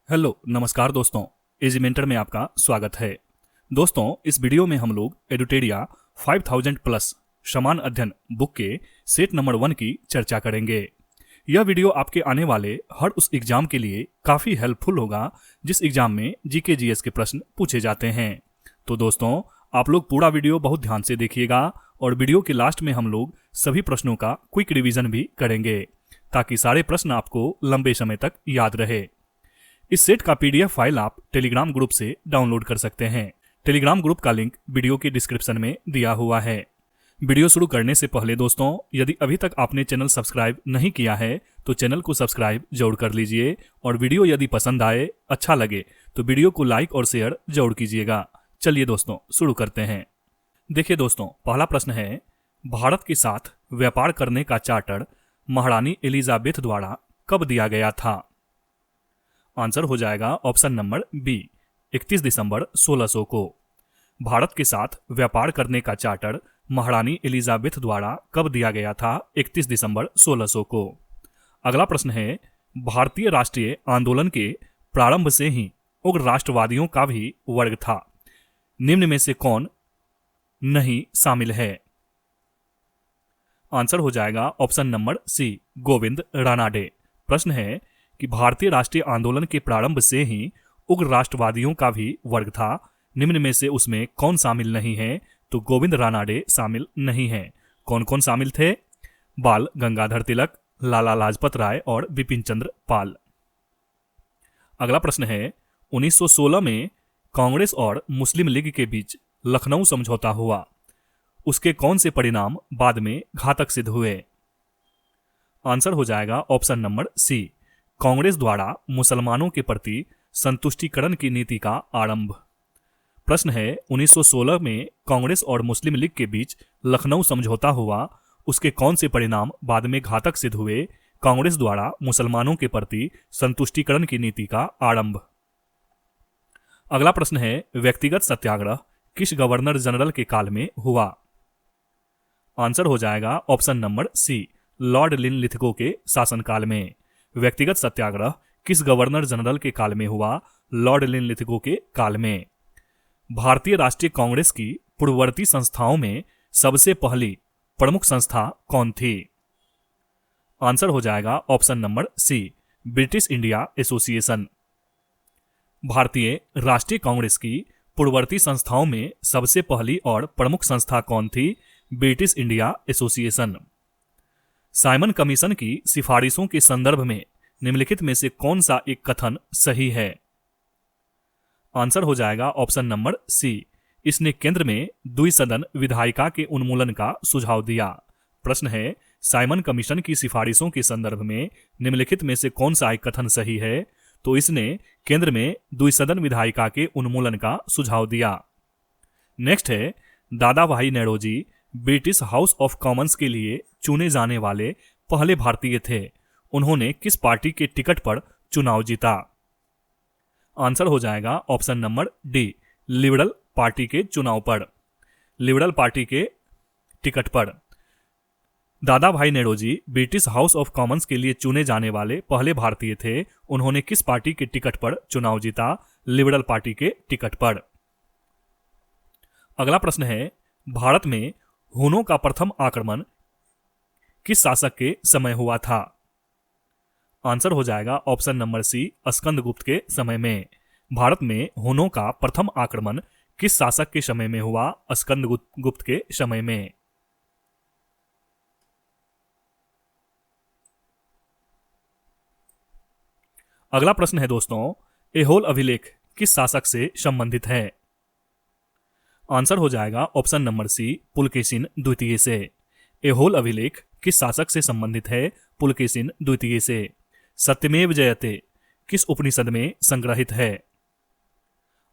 Hello नमस्कार दोस्तों, easy mentor में आपका स्वागत है। दोस्तों, इस वीडियो में हम लोग एडुटेरिया 5000 प्लस समान अध्ययन बुक के सेट नंबर 1 की चर्चा करेंगे। यह वीडियो आपके आने वाले हर उस एग्जाम के लिए काफ़ी हेल्पफुल होगा जिस एग्जाम में जीके जीएस के प्रश्न पूछे जाते हैं। तो दोस्तों, आप लोग पूरा वीडियो बहुत ध्यान से देखिएगा और वीडियो के लास्ट में हम लोग सभी प्रश्नों का क्विक रिवीजन भी करेंगे ताकि सारे प्रश्न आपको लंबे समय तक याद रहे। इस सेट का पीडीएफ फाइल आप टेलीग्राम ग्रुप से डाउनलोड कर सकते हैं। टेलीग्राम ग्रुप का लिंक वीडियो के डिस्क्रिप्शन में दिया हुआ है। वीडियो शुरू करने से पहले दोस्तों, यदि अभी तक आपने चैनल सब्सक्राइब नहीं किया है तो चैनल को सब्सक्राइब जरूर कर लीजिए और वीडियो यदि पसंद आए, अच्छा लगे तो वीडियो को लाइक और शेयर जरूर कीजिएगा। चलिए दोस्तों, शुरू करते हैं। देखिए दोस्तों, पहला प्रश्न है, भारत के साथ व्यापार करने का चार्टर महारानी एलिजाबेथ द्वारा कब दिया गया था? आंसर हो जाएगा ऑप्शन नंबर बी, 31 दिसंबर 1600 को। भारत के साथ व्यापार करने का चार्टर महारानी एलिजाबेथ द्वारा कब दिया गया था? 31 दिसंबर 1600 को। अगला प्रश्न है, भारतीय राष्ट्रीय आंदोलन के प्रारंभ से ही उग्र राष्ट्रवादियों का भी वर्ग था। निम्न में से कौन नहीं शामिल है? आंसर हो जाएगा option number C, Govind Ranade. प्रश्न है कि भारतीय राष्ट्रीय आंदोलन के प्रारंभ से ही उग्र राष्ट्रवादियों का भी वर्ग था। निम्न में से उसमें कौन शामिल नहीं है? तो गोविंद रानाडे शामिल नहीं है। कौन कौन शामिल थे? बाल गंगाधर तिलक, लाला लाजपत राय और बिपिन चंद्र पाल। अगला प्रश्न है, 1916 में कांग्रेस और मुस्लिम लीग के बीच लखनऊ समझौता हुआ। उसके कौन से परिणाम बाद में घातक सिद्ध हुए? आंसर हो जाएगा ऑप्शन नंबर सी, कांग्रेस द्वारा मुसलमानों के प्रति संतुष्टिकरण की नीति का आरंभ। प्रश्न है, 1916 में कांग्रेस और मुस्लिम लीग के बीच लखनऊ समझौता हुआ। उसके कौन से परिणाम बाद में घातक सिद्ध हुए? कांग्रेस द्वारा मुसलमानों के प्रति संतुष्टिकरण की नीति का आरंभ। अगला प्रश्न है, व्यक्तिगत सत्याग्रह किस गवर्नर जनरल के काल में हुआ? आंसर हो जाएगा option number C, Lord Linlithgow के शासनकाल में। व्यक्तिगत सत्याग्रह किस गवर्नर जनरल के काल में हुआ? लॉर्ड लिनलिथगो के काल में। भारतीय राष्ट्रीय कांग्रेस की पूर्ववर्ती संस्थाओं में सबसे पहली प्रमुख संस्था कौन थी? आंसर हो जाएगा option number C, British India Association. भारतीय राष्ट्रीय कांग्रेस की पूर्ववर्ती संस्थाओं में सबसे पहली और प्रमुख संस्था कौन थी? British India association. Simon commission की सिफारिशों के संदर्भ में निम्नलिखित में से कौन सा एक कथन सही है? आंसर हो जाएगा ऑप्शन नंबर सी, इसने केंद्र में द्विसदन विधायिका के उन्मूलन का सुझाव दिया। प्रश्न है, साइमन कमीशन की सिफारिशों के संदर्भ में निम्नलिखित में से कौन सा एक कथन सही है? तो इसने केंद्र में द्विसदन विधायिका के उन्मूलन का सुझाव दिया। नेक्स्ट है, दादा भाई नेरोजी ब्रिटिश हाउस ऑफ कॉमन्स के लिए चुने जाने वाले पहले भारतीय थे। उन्होंने किस पार्टी के टिकट पर चुनाव जीता? आंसर हो जाएगा option number D, liberal party के चुनाव पर, लिबरल पार्टी के टिकट पर। दादा भाई नेरोजी ब्रिटिश हाउस ऑफ कॉमन्स के लिए चुने जाने वाले पहले भारतीय थे। उन्होंने किस पार्टी के टिकट पर चुनाव जीता? लिबरल पार्टी के टिकट पर। अगला प्रश्न है, भारत में हुनों का प्रथम आक्रमण किस शासक के समय हुआ था? आंसर हो जाएगा ऑप्शन नंबर सी, स्कंदगुप्त के समय में। भारत में हुनों का प्रथम आक्रमण किस शासक के समय में हुआ? स्कंदगुप्त के समय में। अगला प्रश्न है दोस्तों, ऐहोल अभिलेख किस शासक से संबंधित है? आंसर हो जाएगा ऑप्शन नंबर सी, पुलकेशिन द्वितीय से। ऐहोल अभिलेख किस शासक से संबंधित है? पुलकेशिन द्वितीय से। सत्यमेव जयते किस उपनिषद में संग्रहित है?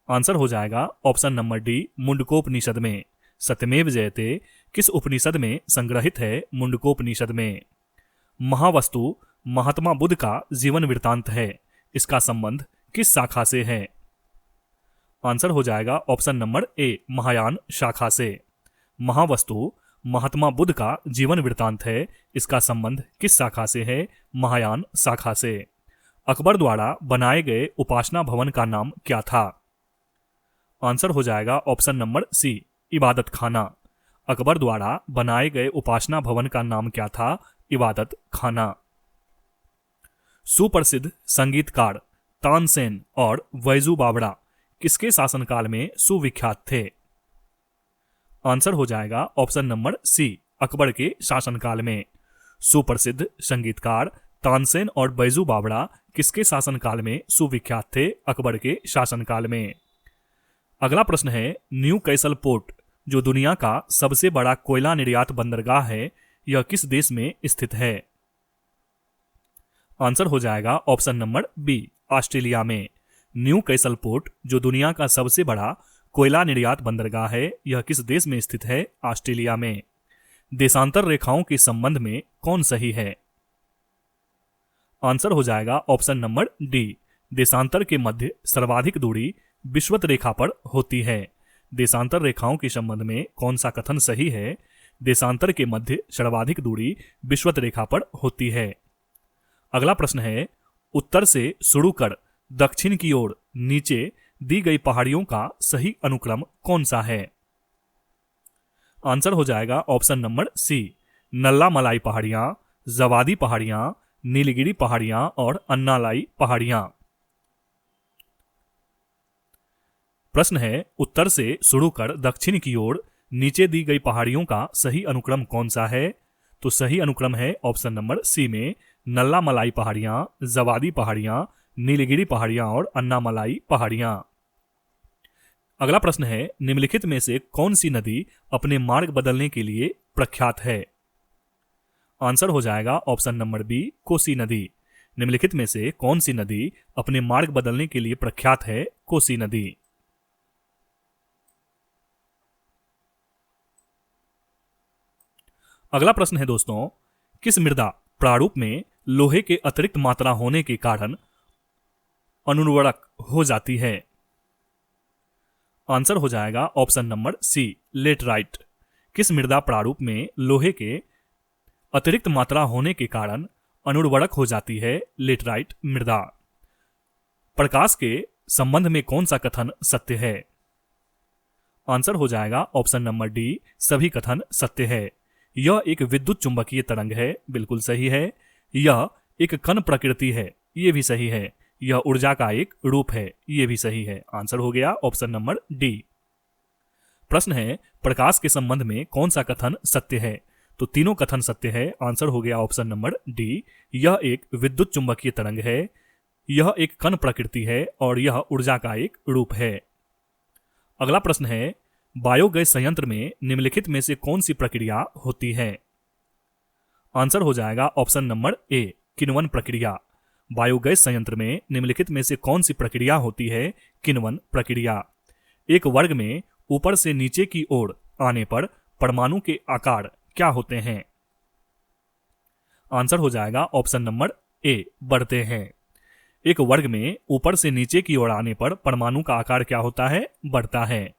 आंसर हो जाएगा ऑप्शन नंबर डी, मुंडकोपनिषद में। सत्यमेव जयते किस उपनिषद में संग्रहित है? मुंडकोपनिषद में। महावस्तु महात्मा बुद्ध का जीवन वृत्तांत है। इसका संबंध किस शाखा से है? आंसर हो जाएगा ऑप्शन नंबर ए, महायान शाखा से। महावस्तु महात्मा बुद्ध का जीवन वृत्तांत है। इसका संबंध किस शाखा से है? महायान शाखा से। अकबर द्वारा बनाए गए उपासना भवन का नाम क्या था? आंसर हो जाएगा ऑप्शन नंबर सी, इबादत खाना। अकबर द्वारा बनाए गए उपासना भवन का नाम क्या था? इबादत खाना। सुप्रसिद्ध संगीतकार तानसेन और बैजू बावरा किसके शासनकाल में सुविख्यात थे? आंसर हो जाएगा ऑप्शन नंबर सी, अकबर के शासनकाल में। सुप्रसिद्ध संगीतकार तानसेन और बैजू बावरा किसके शासनकाल में सुविख्यात थे? अकबर के शासनकाल में। अगला प्रश्न है, न्यू कैसल पोर्ट जो दुनिया का सबसे बड़ा कोयला निर्यात बंदरगाह है, यह किस देश में स्थित है? आंसर हो जाएगा ऑप्शन नंबर बी, ऑस्ट्रेलिया में। न्यू कैसल पोर्ट जो दुनिया का सबसे बड़ा कोयला निर्यात बंदरगाह है, यह किस देश में स्थित है? ऑस्ट्रेलिया में। देशांतर रेखाओं के संबंध में कौन सही है? आंसर हो जाएगा ऑप्शन नंबर डी, देशांतर के मध्य सर्वाधिक दूरी विषुवत रेखा पर होती है। देशांतर रेखाओं के संबंध में कौन सा कथन सही है? देशांतर के मध्य सर्वाधिक दूरी विषुवत रेखा पर होती है। अगला प्रश्न है, उत्तर से शुरू कर दक्षिण की ओर नीचे दी गई पहाड़ियों का सही अनुक्रम कौन सा है? आंसर हो जाएगा ऑप्शन नंबर सी, नल्ला मलाई पहाड़ियां, जवादी पहाड़ियां, नीलगिरी पहाड़ियां और अन्नालाई पहाड़ियां। प्रश्न है, उत्तर से शुरू कर दक्षिण की ओर नीचे दी गई पहाड़ियों का सही अनुक्रम कौन सा है? तो सही अनुक्रम है ऑप्शन नंबर सी में नल्ला मलाई पहाड़ियां, जवादी पहाड़ियां, नीलगिरी पहाड़ियां और अन्नामलाई पहाड़ियां। अगला प्रश्न है, निम्नलिखित में से कौन सी नदी अपने मार्ग बदलने के लिए प्रख्यात है? आंसर हो जाएगा ऑप्शन नंबर बी, कोसी नदी। निम्नलिखित में से कौन सी नदी अपने मार्ग बदलने के लिए प्रख्यात है? कोसी नदी। अगला प्रश्न है दोस्तों, किस मृदा प्रारूप में लोहे के अतिरिक्त मात्रा होने के कारण अनुर्वरक हो जाती है? आंसर हो जाएगा ऑप्शन नंबर सी, लेटराइट। किस मृदा प्रारूप में लोहे के अतिरिक्त मात्रा होने के कारण अनुर्वरक हो जाती है? लेटराइट मृदा। प्रकाश के संबंध में कौन सा कथन सत्य है? आंसर हो जाएगा ऑप्शन नंबर डी, सभी कथन सत्य है। यह एक विद्युत चुंबकीय तरंग है, बिल्कुल सही है। यह एक कण प्रकृति है, यह भी सही है। यह ऊर्जा का एक रूप है, यह भी सही है। आंसर हो गया ऑप्शन नंबर डी। प्रश्न है, प्रकाश के संबंध में कौन सा कथन सत्य है? तो तीनों कथन सत्य है। आंसर हो गया ऑप्शन नंबर डी, यह एक विद्युत चुंबकीय तरंग है, यह एक कण प्रकृति है और यह ऊर्जा का एक रूप है। अगला प्रश्न है, बायोगैस संयंत्र में निम्नलिखित में से कौन सी प्रक्रिया होती है? आंसर हो जाएगा ऑप्शन नंबर ए, किण्वन प्रक्रिया। बायोगैस संयंत्र में निम्नलिखित में से कौन सी प्रक्रिया होती है? किण्वन प्रक्रिया। एक वर्ग में ऊपर से नीचे की ओर आने पर परमाणु के आकार क्या होते हैं? आंसर हो जाएगा ऑप्शन नंबर ए, बढ़ते हैं। एक वर्ग में ऊपर से नीचे की ओर आने पर परमाणु का आकार क्या होता है? बढ़ता है।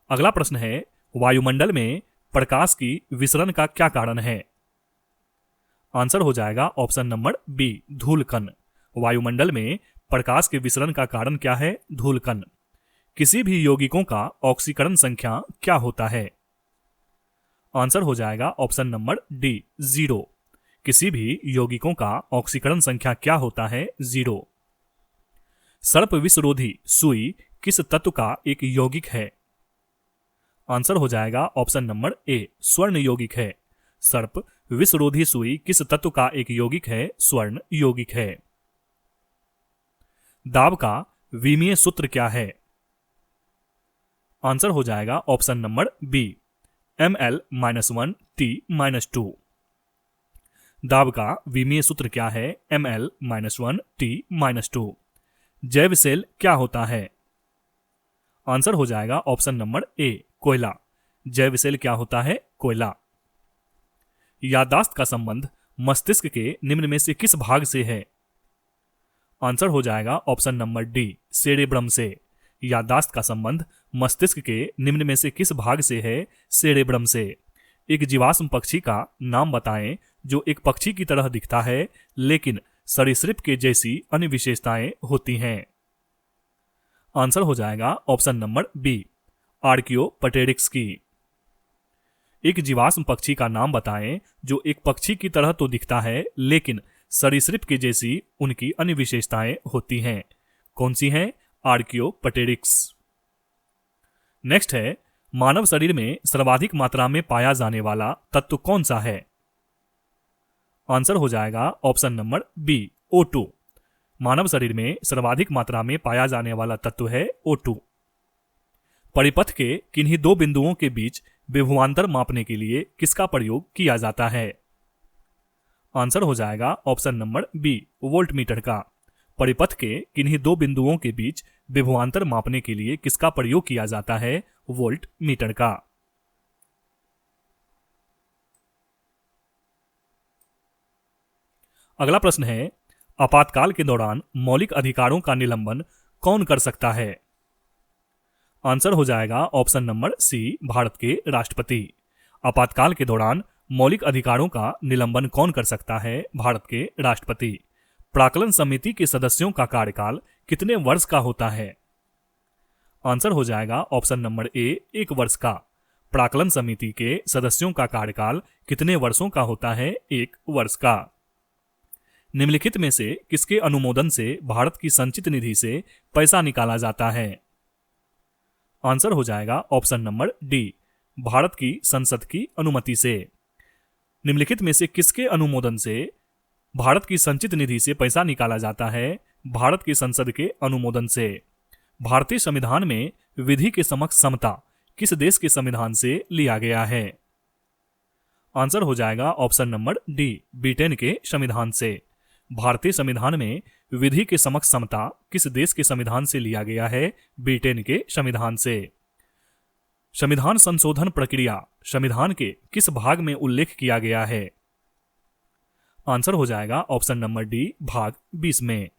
अगला प्रश्न है, वायुमंडल में प्रकाश की विसरण का क्या कारण है? आंसर हो जाएगा ऑप्शन नंबर बी, धूलकण। वायुमंडल में प्रकाश के विसरण का कारण क्या है? धूलकण। किसी भी यौगिकों का ऑक्सीकरण संख्या क्या होता है? आंसर हो जाएगा ऑप्शन नंबर डी, 0। किसी भी यौगिकों का ऑक्सीकरण संख्या क्या होता है? 0। सर्प विषरोधी सुई किस तत्व का एक यौगिक है? आंसर हो जाएगा ऑप्शन नंबर ए, स्वर्ण यौगिक है। सर्प विषरोधी सुई किस तत्व का एक यौगिक है? स्वर्ण यौगिक है। दाब का विमीय सूत्र क्या है? आंसर हो जाएगा option number B, Ml-1 T-2। दाब का विमीय सूत्र क्या है? Ml-1 T-2। जैव सेल क्या होता है? आंसर हो जाएगा ऑप्शन नंबर ए, कोयला। जैव सेल क्या होता है? कोयला। याददाश्त का संबंध मस्तिष्क के निम्न में से किस भाग से है? आंसर हो जाएगा ऑप्शन नंबर डी, सेरेब्रम से। याददाश्त का संबंध मस्तिष्क के निम्न में से किस भाग से है? सेरेब्रम से। एक जीवाश्म पक्षी का नाम बताएं जो एक पक्षी की तरह दिखता है लेकिन सरीसृप के जैसी अन्य विशेषताएं होती हैं? आंसर हो जाएगा ऑप्शन नंबर बी, आर्कियोपटेरिक्स की। एक जीवाश्म पक्षी का नाम बताएं जो एक पक्षी की तरह तो दिखता है लेकिन सरीसृप के जैसी उनकी अन्य विशेषताएं होती हैं। कौन सी हैं? आर्कियोपटेरिक्स। नेक्स्ट है, मानव शरीर में सर्वाधिक मात्रा में पाया जाने वाला तत्व कौन सा है? आंसर हो जाएगा ऑप्शन नंबर बी, O2। मानव शरीर में सर्वाधिक मात्रा में पाया जाने वाला तत्व है O2। परिपथ के किन्हीं दो बिंदुओं के बीच विभवांतर मापने के लिए किसका प्रयोग किया जाता है? आंसर हो जाएगा ऑप्शन नंबर बी, वोल्टमीटर का। परिपथ के किन्हीं दो बिंदुओं के बीच विभवांतर मापने के लिए किसका प्रयोग किया जाता है? वोल्टमीटर का। अगला प्रश्न है, आपातकाल के दौरान मौलिक अधिकारों का निलंबन कौन कर सकता है? आंसर हो जाएगा ऑप्शन नंबर सी, भारत के राष्ट्रपति। आपातकाल के दौरान मौलिक अधिकारों का निलंबन कौन कर सकता है? भारत के राष्ट्रपति। प्राक्कलन समिति के सदस्यों का कार्यकाल कितने वर्ष का होता है? आंसर हो जाएगा ऑप्शन नंबर ए, 1 वर्ष का। प्राक्कलन समिति के सदस्यों का कार्यकाल कितने वर्षों का होता है? 1 वर्ष का। निम्नलिखित में से किसके अनुमोदन से भारत की संचित निधि से पैसा निकाला जाता है? आंसर हो जाएगा ऑप्शन नंबर डी, भारत की संसद की अनुमति से। निम्नलिखित में से किसके अनुमोदन से भारत की संचित निधि से पैसा निकाला जाता है? भारत की संसद के अनुमोदन से। भारतीय संविधान में विधि के समक्ष समता किस देश के संविधान से लिया गया है? आंसर हो जाएगा ऑप्शन नंबर डी, ब्रिटेन के संविधान से। भारतीय संविधान में विधि के समक्ष समता किस देश के संविधान से लिया गया है? ब्रिटेन के संविधान से। संविधान संशोधन प्रक्रिया संविधान के किस भाग में उल्लेख किया गया है? आंसर हो जाएगा ऑप्शन नंबर डी, भाग 20 में।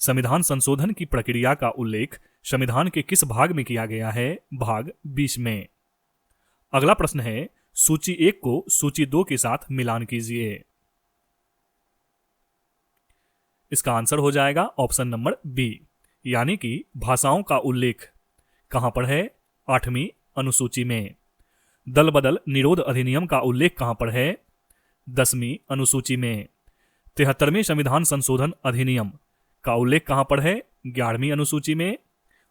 संविधान संशोधन की प्रक्रिया का उल्लेख संविधान के किस भाग में किया गया है? भाग 20 में। अगला प्रश्न है, सूची 1 को सूची 2 के साथ मिलान कीजिए। इसका आंसर हो जाएगा ऑप्शन नंबर बी, यानी कि भाषाओं का उल्लेख कहां पर है? 8वीं अनुसूची में। दल बदल निरोध अधिनियम का उल्लेख कहां पर है? 10वीं अनुसूची में। 73वें संविधान संशोधन अधिनियम का उल्लेख कहां पर है? 11वीं अनुसूची में।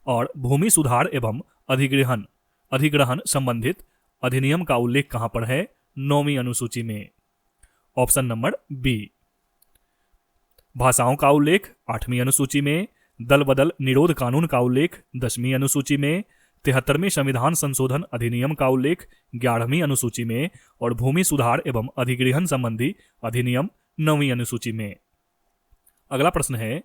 और भूमि सुधार एवं अधिग्रहण संबंधित अधिनियम का उल्लेख कहां पर है? 9वीं अनुसूची में। Option number B. भाषाओं का उल्लेख 8वीं अनुसूची में, दल बदल निरोध कानून का उल्लेख 10वीं अनुसूची में, 73वें संविधान संशोधन अधिनियम का उल्लेख 11वीं अनुसूची में और भूमि सुधार एवं अधिग्रहण संबंधी अधिनियम 9वीं अनुसूची में। अगला प्रश्न है,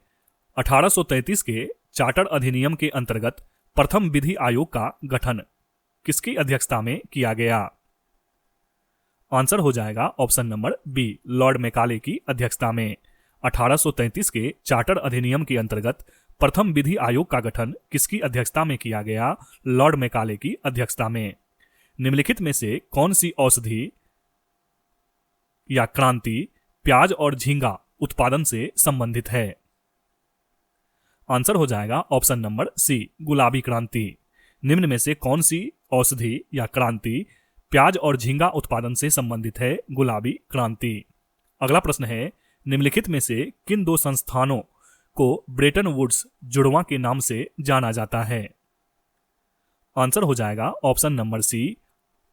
1833 के चार्टर अधिनियम के अंतर्गत प्रथम विधि आयोग का गठन किसकी अध्यक्षता में किया गया? आंसर हो जाएगा option number B, Lord Macaulay की अध्यक्षता में। 1833 के चार्टर अधिनियम के अंतर्गत प्रथम विधि आयोग का गठन किसकी अध्यक्षता में किया गया? लॉर्ड मैकाले की अध्यक्षता में। निम्नलिखित में से कौन सी औषधि या क्रांति प्याज और झींगा उत्पादन से संबंधित है? आंसर हो जाएगा ऑप्शन नंबर सी, गुलाबी क्रांति। निम्न में से कौन सी औषधि या क्रांति प्याज और झींगा उत्पादन से संबंधित है? गुलाबी क्रांति। अगला प्रश्न है, निम्नलिखित में से किन 2 संस्थानों को ब्रेटन वुड्स जुड़वां के नाम से जाना जाता है? आंसर हो जाएगा ऑप्शन नंबर सी,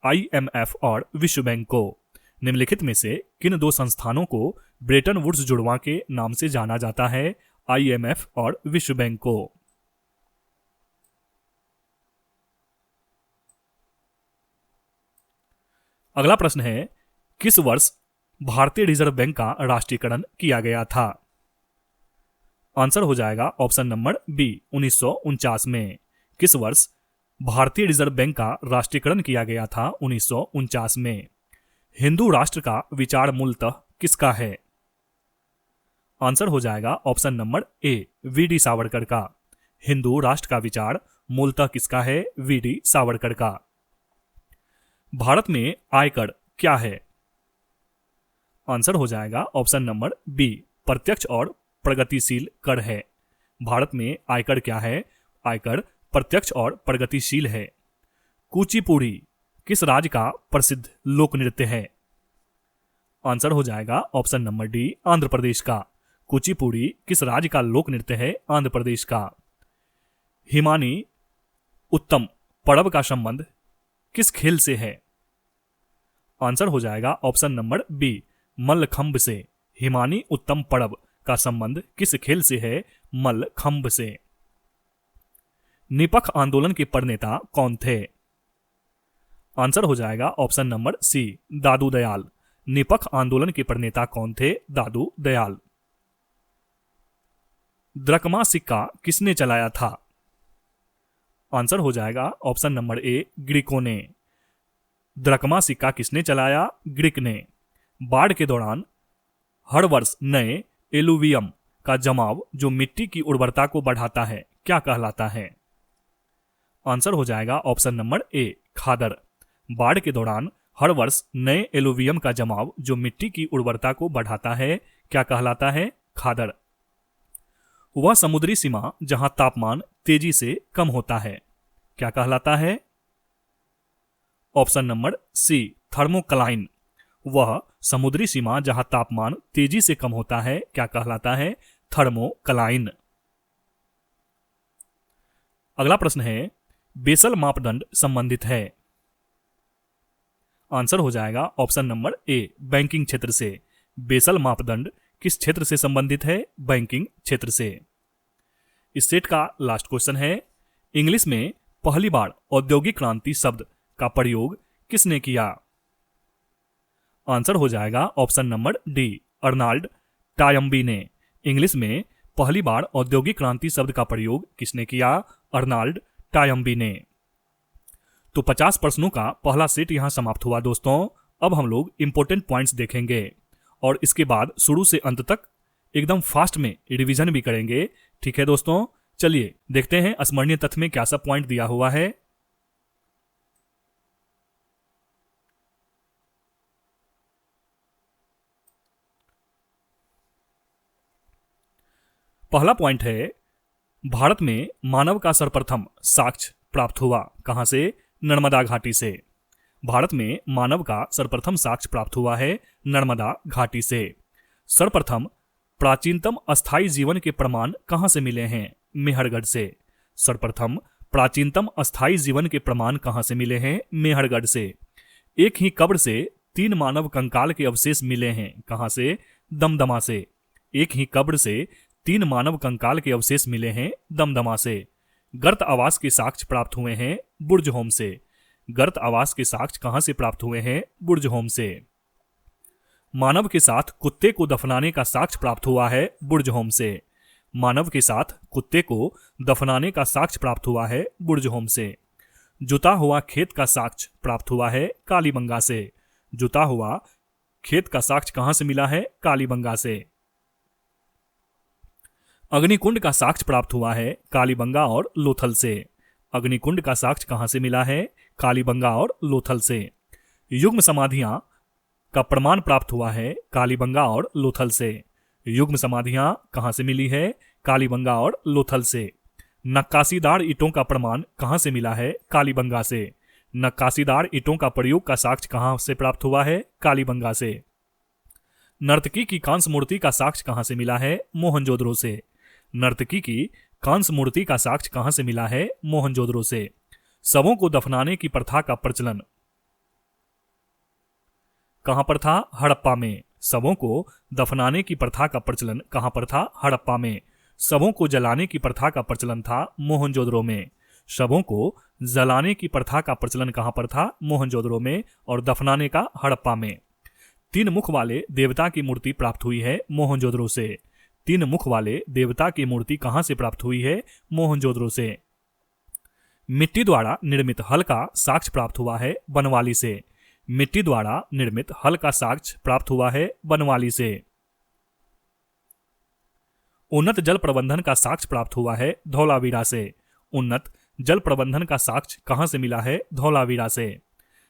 IMF और विश्व बैंक को। निम्नलिखित में से किन 2 संस्थानों को ब्रेटन वुड्स जुड़वां के नाम से जाना जाता है? IMF और विश्व बैंक को। अगला प्रश्न है, किस वर्ष भारतीय रिजर्व बैंक का राष्ट्रीयकरण किया गया था? आंसर हो जाएगा ऑप्शन नंबर बी, 1949 में। किस वर्ष भारतीय रिजर्व बैंक का राष्ट्रीयकरण किया गया था? 1949 में। हिंदू राष्ट्र का विचार मूलतः किसका है? आंसर हो जाएगा option number A, VD Savarkar का। हिंदू राष्ट्र का विचार मूलतः किसका है? VD सावरकर का। भारत में आयकर क्या है? आंसर हो जाएगा ऑप्शन नंबर बी, प्रत्यक्ष और प्रगतिशील कर है। भारत में आयकर क्या है? आयकर प्रत्यक्ष और प्रगतिशील है। कुचिपुड़ी किस राज्य का प्रसिद्ध लोक नृत्य है? आंसर हो जाएगा option number D, Andhra Pradesh का। कुचिपुड़ी किस राज्य का लोक नृत्य है? आंध्र प्रदेश का। हिमानी उत्तम पर्व का संबंध किस खेल से है? आंसर हो जाएगा ऑप्शन नंबर बी, मल्लखंब से। हिमानी उत्तम पर्व का संबंध किस खेल से है? मल्लखंब से। निपख आंदोलन के प्रणेता कौन थे? आंसर हो जाएगा ऑप्शन नंबर सी, दादू दयाल। निपख आंदोलन के प्रणेता कौन थे? दादू दयाल। द्रकमा सिक्का किसने चलाया था? आंसर हो जाएगा ऑप्शन नंबर ए, ग्रीकों ने। द्रकमा सिक्का किसने चलाया? ग्रीक ने। बाढ़ के दौरान हर वर्ष नए एलुवियम का जमाव जो मिट्टी की उर्वरता को बढ़ाता है क्या कहलाता है? आंसर हो जाएगा ऑप्शन नंबर ए, खादर। बाढ़ के दौरान हर वर्ष नए एलुवियम का जमाव जो मिट्टी की उर्वरता को बढ़ाता है क्या कहलाता है? खादर। वह समुद्री सीमा जहां तापमान तेजी से कम होता है क्या कहलाता है? Option number C, thermocline. वह समुद्री सीमा जहां तापमान तेजी से कम होता है क्या कहलाता है? थर्मोक्लाइन। अगला प्रश्न है, बेसल मापदंड संबंधित है। आंसर हो जाएगा ऑप्शन नंबर ए, बैंकिंग क्षेत्र से। बेसल मापदंड किस क्षेत्र से संबंधित है? बैंकिंग क्षेत्र से। इस सेट का लास्ट क्वेश्चन है, इंग्लिश में पहली बार औद्योगिक क्रांति शब्द का प्रयोग किसने किया? आंसर हो जाएगा ऑप्शन नंबर डी, अर्नाल्ड टायम्बी ने। इंग्लिश में पहली बार औद्योगिक क्रांति शब्द का प्रयोग किसने किया? अर्नाल्ड टायम्बी ने। तो 50 प्रश्नों का पहला सेट यहां समाप्त हुआ दोस्तों। अब हम लोग इंपॉर्टेंट पॉइंट्स देखेंगे और इसके बाद शुरू से अंत तक एकदम फास्ट में रिवीजन भी करेंगे। ठीक है दोस्तों, चलिए देखते हैं स्मरणीय तथ्य में क्या सब पॉइंट दिया हुआ है। पहला पॉइंट है, भारत में मानव का सर्वप्रथम साक्ष्य प्राप्त हुआ कहां से? नर्मदा घाटी से। भारत में मानव का सर्वप्रथम साक्ष्य प्राप्त हुआ है नर्मदा घाटी से। सर्वप्रथम प्राचीनतम अस्थायी जीवन के प्रमाण कहां से मिले हैं? मेहरगढ़ से। सर्वप्रथम प्राचीनतम अस्थायी जीवन के प्रमाण कहां से मिले हैं? मेहरगढ़ से। एक ही कब्र से 3 मानव कंकाल के अवशेष मिले हैं कहां से? दमदमा से। एक ही कब्र से 3 मानव कंकाल के अवशेष मिले हैं दमदमा से। गर्त आवास के साक्ष्य प्राप्त हुए हैं बुर्ज होम से। गर्त आवास के साक्ष्य कहां से प्राप्त हुए हैं? बुर्ज होम से। मानव के साथ कुत्ते को दफनाने का साक्ष्य प्राप्त हुआ है बुर्ज होम से। मानव के साथ कुत्ते को दफनाने का साक्ष्य प्राप्त हुआ है बुर्ज होम से। जुता हुआ खेत का साक्ष्य प्राप्त हुआ है कालीबंगा से। जुता हुआ खेत का साक्ष्य कहां से मिला है? कालीबंगा से। अग्निकुंड का साक्ष्य प्राप्त हुआ है कालीबंगा और लोथल से। अग्निकुंड का साक्ष्य कहां से मिला है? कालीबंगा और लोथल से। युग्म समाधियां का प्रमाण प्राप्त हुआ है कालीबंगा और लोथल से। युग्म समाधियां कहां से मिली है? कालीबंगा और लोथल से। नक्काशीदार ईंटों का प्रमाण कहां से मिला है? कालीबंगा से। नक्काशीदार ईंटों का प्रयोग का साक्ष्य कहां से प्राप्त हुआ है? कालीबंगा से। नर्तकी की कांस्य मूर्ति का साक्ष्य कहां से मिला है? मोहनजोदड़ो से। नर्तकी की कांस्य मूर्ति का साक्ष्य कहां से मिला है? मोहनजोदड़ो से। शवों को दफनाने की प्रथा का प्रचलन कहां पर था? हड़प्पा में। शवों को दफनाने की प्रथा का प्रचलन कहां पर था? हड़प्पा में। शवों को जलाने की प्रथा का प्रचलन था मोहनजोदड़ो में। शवों को जलाने की प्रथा का प्रचलन कहां पर था? मोहनजोदड़ो में। और दफनाने का हड़प्पा में। 3 मुख वाले देवता की मूर्ति प्राप्त हुई है मोहनजोदड़ो से। 3 मुख वाले देवता की मूर्ति कहां से प्राप्त हुई है? मोहनजोदड़ो से। मिट्टी द्वारा निर्मित हल का साक्ष्य प्राप्त हुआ है बनवाली से। मिट्टी द्वारा निर्मित हल का साक्ष्य प्राप्त हुआ है बनवाली से। उन्नत जल प्रबंधन का साक्ष्य प्राप्त हुआ है धौलावीरा से। उन्नत जल प्रबंधन का साक्ष्य कहां से मिला है? धौलावीरा से।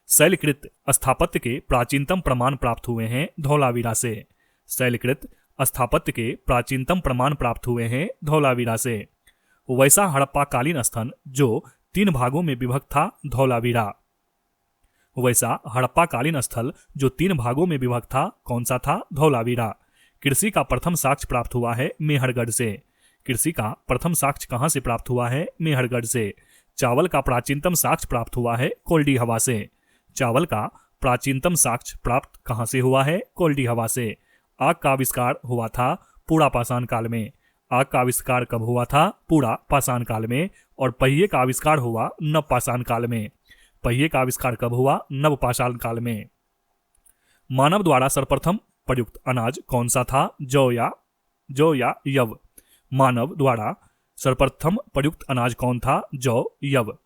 शैलकृत स्थापत्य के प्राचीनतम प्रमाण प्राप्त हुए हैं धौलावीरा से। शैलकृत स्थापत्य के प्राचीनतम प्रमाण प्राप्त हुए हैं धौलावीरा से। वैसा हड़प्पा कालीन स्थल जो 3 भागों में विभक्त था, धौलावीरा। वैसा हड़प्पा कालीन स्थल जो 3 भागों में विभक्त था, कौन सा था? धौलावीरा। कृषि का प्रथम साक्ष्य प्राप्त हुआ है मेहरगढ़ से। कृषि का प्रथम साक्ष्य कहां से प्राप्त हुआ है? मेहरगढ़ से। चावल का प्राचीनतम साक्ष्य प्राप्त हुआ है कोल्डी हवा से। चावल का प्राचीनतम साक्ष्य प्राप्त कहां से हुआ है? कोल्डी हवा से। आग का आविष्कार हुआ था पूरा पाषाण काल में। आग का आविष्कार कब हुआ था? पूरा पाषाण काल में। और पहिए का आविष्कार हुआ नव पाषाण काल में। पहिए का आविष्कार कब हुआ? नव पाषाण काल में। मानव द्वारा सर्वप्रथम प्रयुक्त अनाज कौन सा था? जौ या यव। मानव द्वारा सर्वप्रथम प्रयुक्त अनाज कौन था? जौ, यव।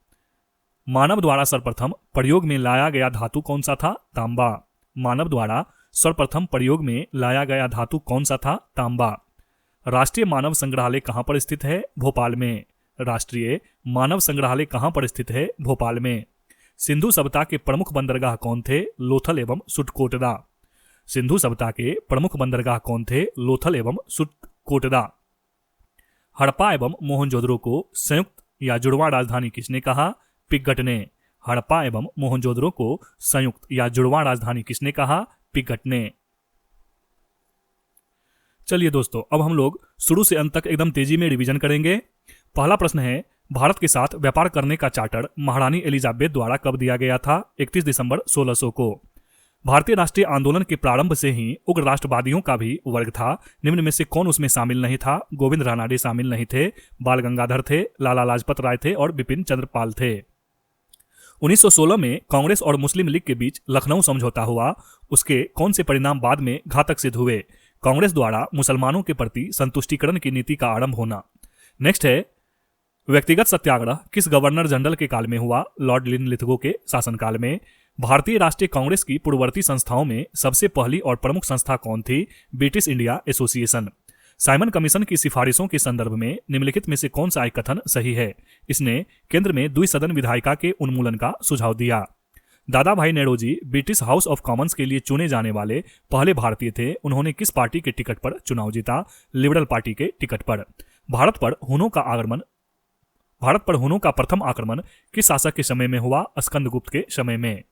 मानव द्वारा सर्वप्रथम प्रयोग में लाया गया धातु कौन सा था? तांबा। मानव द्वारा सर्वप्रथम प्रयोग में लाया गया धातु कौन सा था? तांबा। राष्ट्रीय मानव संग्रहालय कहां पर स्थित है? भोपाल में। राष्ट्रीय मानव संग्रहालय कहां पर स्थित है? भोपाल में। सिंधु सभ्यता के प्रमुख बंदरगाह कौन थे? लोथल एवं सुटकोटदा। सिंधु सभ्यता के प्रमुख बंदरगाह कौन थे? लोथल एवं सुटकोटदा। हड़प्पा एवं मोहनजोदड़ो को संयुक्त या जुड़वां राजधानी किसने कहा? पिगट ने। हड़प्पा एवं मोहनजोदड़ो को संयुक्त या जुड़वां राजधानी किसने कहा? पिगट ने। चलिए दोस्तों, अब हम लोग शुरू से अंत तक एकदम तेजी में रिवीजन करेंगे। पहला प्रश्न है, भारत के साथ व्यापार करने का चार्टर महारानी एलिजाबेथ द्वारा कब दिया गया था? 31 दिसंबर 1600 को। भारतीय राष्ट्रीय आंदोलन के प्रारंभ से ही उग्र राष्ट्रवादियों का भी वर्ग था। निम्न में से कौन उसमें शामिल नहीं था? गोविंद रानाडे शामिल नहीं थे, बाल गंगाधर थे, लाला लाजपत राय थे और बिपिन चंद्र पाल थे। 1916 में कांग्रेस और मुस्लिम लीग के बीच लखनऊ समझौता हुआ। उसके कौन से परिणाम बाद में घातक सिद्ध हुए? कांग्रेस द्वारा मुसलमानों के प्रति संतुष्टिकरण की नीति का आरंभ होना। नेक्स्ट है, व्यक्तिगत सत्याग्रह किस गवर्नर जनरल के काल में हुआ? लॉर्ड लिनलिथगो के शासनकाल में। भारतीय राष्ट्रीय कांग्रेस की पूर्ववर्ती संस्थाओं में सबसे पहली और प्रमुख संस्था कौन थी? British India association. Simon commission की सिफारिशों के संदर्भ में निम्नलिखित में से कौन सा एक कथन सही है? इसने केंद्र में द्विसदन विधायिका के उन्मूलन का सुझाव दिया। दादा भाई Nehru ji British house of Commons के लिए चुने जाने वाले पहले भारतीय थे। उन्होंने किस पार्टी के टिकट पर चुनाव जीता? लिबरल पार्टी के टिकट पर। भारत पर हुनों का प्रथम आक्रमण किस शासक के समय में हुआ? स्कंदगुप्त के समय में।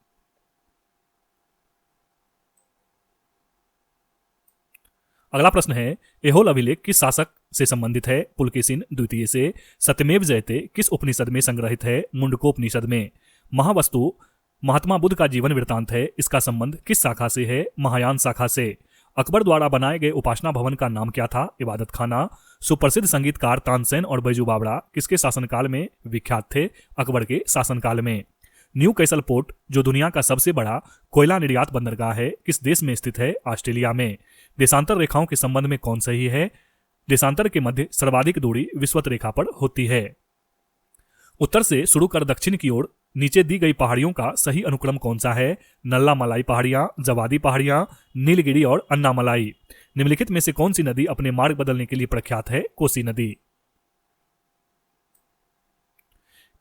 अगला प्रश्न है, एहोल अभिलेख किस शासक से संबंधित है? पुलकेशिन द्वितीय से। सत्यमेव जयते किस उपनिषद में संग्रहित है? मुंडकोपनिषद में। महावस्तु महात्मा बुद्ध का जीवन वृत्तांत है। इसका संबंध किस शाखा से है? महायान शाखा से। अकबर द्वारा बनाए गए उपासना भवन का नाम क्या था? इबादत खाना। सुप्रसिद्ध संगीतकार तानसेन और बैजू बावड़ा किसके शासनकाल में विख्यात थे? अकबर के शासनकाल में। न्यू कैसल पोर्ट जो दुनिया का सबसे बड़ा कोयला निर्यात बंदरगाह है, किस देश में स्थित है? ऑस्ट्रेलिया में। देशांतर रेखाओं के संबंध में कौन सही है? देशांतर के मध्य सर्वाधिक दूरी विषुवत रेखा पर होती है। उत्तर से शुरू कर दक्षिण की ओर नीचे दी गई पहाड़ियों का सही अनुक्रम कौन सा है? नल्ला मलाई पहाड़ियां, जवादी पहाड़ियां, नीलगिरी और अन्नामलाई। निम्नलिखित में से कौन सी नदी अपने मार्ग बदलने के लिए प्रख्यात है? कोसी नदी।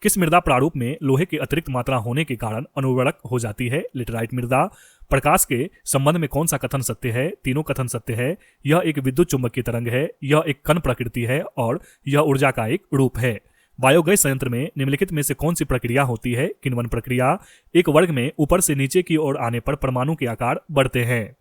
किस मृदा प्रारूप में लोहे की अतिरिक्त मात्रा होने के कारण अनुवर्णक हो जाती है? लिटराइट मृदा। प्रकाश के संबंध में कौन सा कथन सत्य है? तीनों कथन सत्य है। यह एक विद्युत चुंबकीय तरंग है, यह एक कण प्रकृति है और यह ऊर्जा का एक रूप है। बायोगैस संयंत्र में निम्नलिखित में से कौन सी प्रक्रिया होती है? किण्वन प्रक्रिया। एक वर्ग में ऊपर से नीचे की ओर आने पर परमाणु के आकार बढ़ते हैं।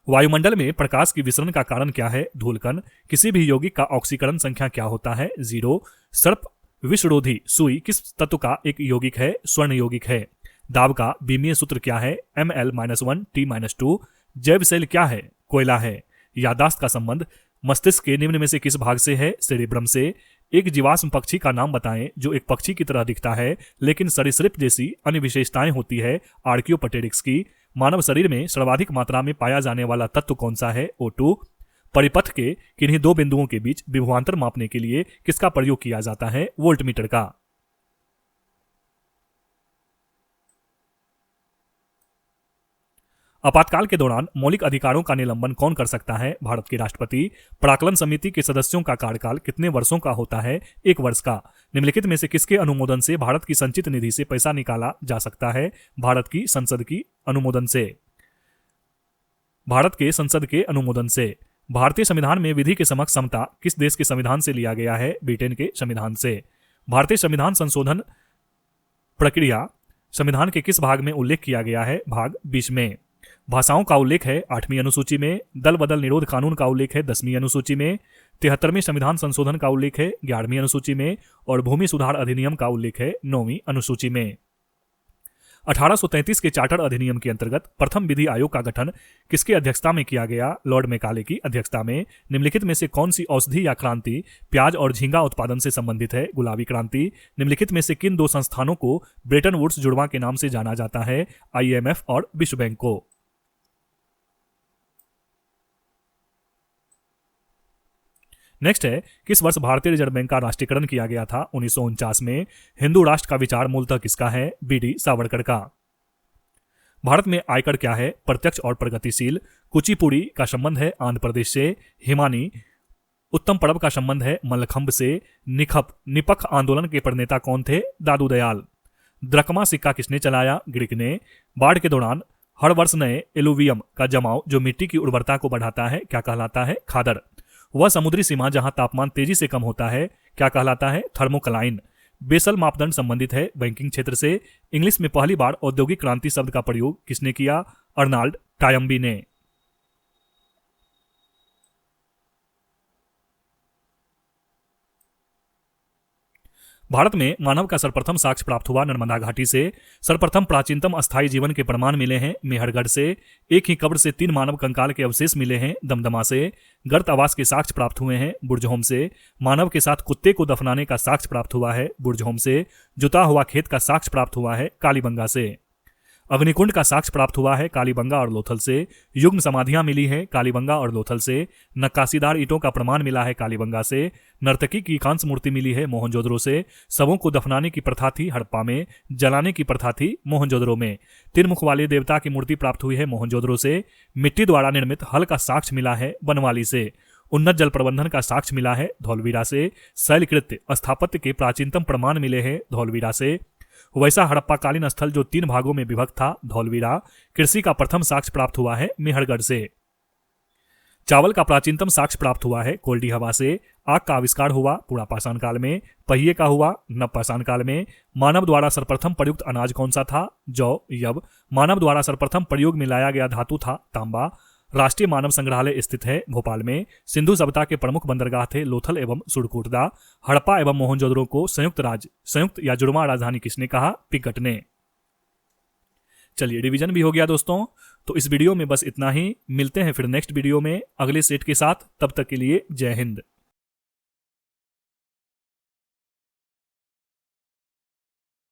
वायुमंडल में प्रकाश की विसरण का कारण क्या है? धूलकण। किसी भी यौगिक का ऑक्सीकरण संख्या क्या होता है? 0। सर्प विषरोधी सुई किस तत्व का एक यौगिक है? स्वर्ण यौगिक है। दाब का बीमीय सूत्र क्या है? Ml-1 T-2। जैव सेल क्या है? कोयला है। यादाश्त का संबंध मस्तिष्क के निम्न में से किस भाग से है? सेरेब्रम से। एक जीवाश्म पक्षी का नाम बताएं जो एक पक्षी की तरह दिखता है लेकिन सरीसृप जैसी अन्य विशेषताएं होती है आर्कियोपटेरिक्स की। मानव शरीर में सर्वाधिक मात्रा में पाया जाने वाला तत्व कौन सा है? O2। परिपथ के किन्हीं दो बिंदुओं के बीच विभवांतर मापने के लिए किसका प्रयोग किया जाता है? वोल्टमीटर का। आपातकाल के दौरान मौलिक अधिकारों का निलंबन कौन कर सकता है? भारत के राष्ट्रपति। प्राक्कलन समिति के सदस्यों का कार्यकाल कितने वर्षों का होता है? 1 वर्ष का। निम्नलिखित में से किसके अनुमोदन से भारत की संचित निधि से पैसा निकाला जा सकता है? भारत की संसद की अनुमोदन से। भारत के संसद के अनुमोदन से। भारतीय संविधान में विधि के समक्ष समता किस देश के संविधान से लिया गया है? ब्रिटेन के संविधान से। भारतीय संविधान संशोधन प्रक्रिया संविधान के किस भाग में उल्लेख किया गया है? भाग 20 में। भाषाओं का उल्लेख है 8वीं अनुसूची में। दल बदल निरोध कानून का उल्लेख है 10वीं अनुसूची में। 73वें संविधान संशोधन का उल्लेख है 11वीं अनुसूची में और भूमि सुधार अधिनियम का उल्लेख है 9वीं अनुसूची में। 1833 के चार्टर अधिनियम के अंतर्गत प्रथम विधि आयोग का गठन किसकी अध्यक्षता में किया गया? लॉर्ड मैकाले की अध्यक्षता में। निम्नलिखित में से कौन सी औषधि या क्रांति प्याज और झींगा उत्पादन से संबंधित है? गुलाबी क्रांति। निम्नलिखित में से किन दो संस्थानों को ब्रेटन वुड्स जुड़वां के नाम से जाना जाता है? IMF और विश्व बैंक को। नेक्स्ट है, किस वर्ष भारतीय रिजर्व बैंक का राष्ट्रीयकरण किया गया था? 1949 में। हिंदू राष्ट्र का विचार मूलतः किसका है? BD सावरकर का। भारत में आयकर क्या है? प्रत्यक्ष और प्रगतिशील। कुचिपुड़ी का संबंध है आंध्र प्रदेश से। हिमानी उत्तम पर्व का संबंध है मल्लखंब से। निपख आंदोलन के प्रणेता कौन थे? दादू दयाल। द्रकमा सिक्का किसने चलाया? ग्रीक ने। बाढ़ के दौरान हर वर्ष नए एलुवियम का जमाव जो मिट्टी की उर्वरता को बढ़ाता है क्या कहलाता है? खादर। वह समुद्री सीमा जहां तापमान तेजी से कम होता है क्या कहलाता है? थर्मोक्लाइन। बेसल मापदंड संबंधित है बैंकिंग क्षेत्र से। इंग्लिश में पहली बार औद्योगिक क्रांति शब्द का प्रयोग किसने किया? अर्नाल्ड टायम्बी ने। भारत में मानव का सर्वप्रथम साक्ष्य प्राप्त हुआ नर्मदा घाटी से। सर्वप्रथम प्राचीनतम अस्थायी जीवन के प्रमाण मिले हैं मेहरगढ़ से। एक ही कब्र से 3 मानव कंकाल के अवशेष मिले हैं दमदमा से। गर्त आवास के साक्ष्य प्राप्त हुए हैं बुर्जहोम से। मानव के साथ कुत्ते को दफनाने का साक्ष्य प्राप्त हुआ है बुर्जहोम से। जुता हुआ खेत का साक्ष्य प्राप्त हुआ है कालीबंगा से। अग्निकुंड का साक्ष्य प्राप्त हुआ है कालीबंगा और लोथल से। युग्म समाधियां मिली हैं कालीबंगा और लोथल से। नक्काशीदार ईंटों का प्रमाण मिला है कालीबंगा से। नर्तकी की कांस्य मूर्ति मिली है मोहनजोदड़ो से। शवों को दफनाने की प्रथा थी हड़प्पा में। जलाने की प्रथा थी मोहनजोदड़ो में। 3 मुख वाले देवता की मूर्ति प्राप्त हुई है मोहनजोदड़ो से। मिट्टी द्वारा निर्मित हल का साक्ष्य मिला है बनवाली से। उन्नत जल प्रबंधन का साक्ष्य मिला है धौलवीरा से। शैलकृत स्थापत्य के प्राचीनतम प्रमाण मिले हैं धौलवीरा से। वैसा हड़प्पाकालीन स्थल जो 3 भागों में विभक्त था धौलवीरा। कृषि का प्रथम साक्ष्य प्राप्त हुआ है मेहरगढ़ से। चावल का प्राचीनतम साक्ष्य प्राप्त हुआ है कोल्डी हवा से। आग का आविष्कार हुआ पुरापाषाण काल में। पहिए का हुआ नवपाषाण काल में। मानव द्वारा सर्वप्रथम प्रयुक्त अनाज कौन सा था? जौ यव। मानव द्वारा सर्वप्रथम प्रयोग में लाया गया धातु था तांबा। राष्ट्रीय मानव संग्रहालय स्थित है भोपाल में। सिंधु सभ्यता के प्रमुख बंदरगाह थे लोथल एवं सुरकोटदा। हड़प्पा एवं मोहनजोदड़ो को संयुक्त या जुड़वां राजधानी किसने कहा? पिकट ने। चलिए रिवीजन भी हो गया दोस्तों। तो इस वीडियो में बस इतना ही। मिलते हैं फिर नेक्स्ट वीडियो में अगले सेट के साथ। तब तक के लिए जय हिंद।